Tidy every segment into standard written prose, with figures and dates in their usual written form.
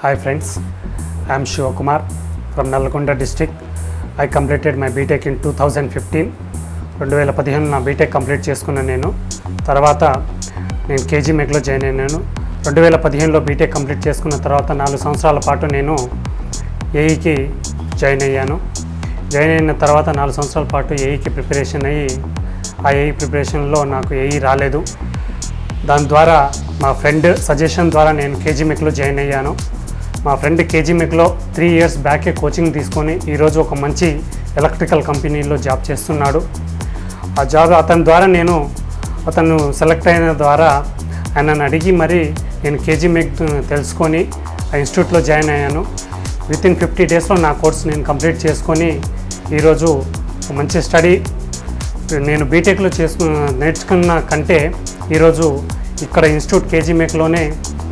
Hi friends, I am Shiva Kumar from Nalgonda district. I completed my BTech in 2015. 2015 నా BTech complete చేసుకున్నాను. తర్వాత నేను KG మెక్లో join అయ్యాను. 2015లో BTech complete చేసుకున్న తర్వాత 4 సంవత్సరాల పాటు నేను ఏఈకి జాయిన్ అయ్యాను. జాయిన్ అయిన తర్వాత 4 సంవత్సరాల పాటు ఏఈకి ప్రిపరేషన్ అయ్యి ఆ ఏఈ ప్రిపరేషన్లో నాకు ఏఈ రాలేదు. దాని ద్వారా మా ఫ్రెండ్ సజెషన్ ద్వారా నేను కేజీ మెక్లో జాయిన్ అయ్యాను. మా ఫ్రెండ్ కేజీ మెక్లో 3 years బ్యాకే కోచింగ్ తీసుకొని ఈరోజు ఒక మంచి ఎలక్ట్రికల్ కంపెనీలో జాబ్ చేస్తున్నాడు. ఆ జాబ్ అతను సెలెక్ట్ అయిన ద్వారా ఆయనను అడిగి మరి నేను కేజీ మెక్ తెలుసుకొని ఆ ఇన్స్టిట్యూట్లో జాయిన్ అయ్యాను. వితిన్ 50 daysలో నా కోర్స్ నేను కంప్లీట్ చేసుకొని ఈరోజు మంచి స్టడీ నేను బీటెక్లో నేర్చుకున్న కంటే ఈరోజు ఇక్కడ ఇన్స్టిట్యూట్ కేజీ మెక్లోనే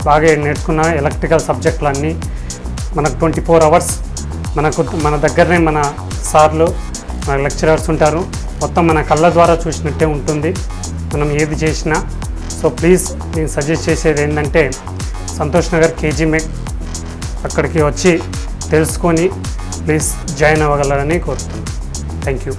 బాగా నేర్చుకున్న ఎలక్ట్రికల్ సబ్జెక్టులన్నీ మనకు 24 hours మన దగ్గరనే మన సార్లు మన లెక్చరర్స్ ఉంటారు. మొత్తం మన కళ్ళ ద్వారా చూసినట్టే ఉంటుంది మనం ఏది చేసినా. సో ప్లీజ్ నేను సజెస్ట్ చేసేది ఏంటంటే సంతోష్ నగర్ కేజీ మెక్ అక్కడికి వచ్చి తెలుసుకొని ప్లీజ్ జాయిన్ అవ్వగలరని కోరుతున్నాను. Thank you.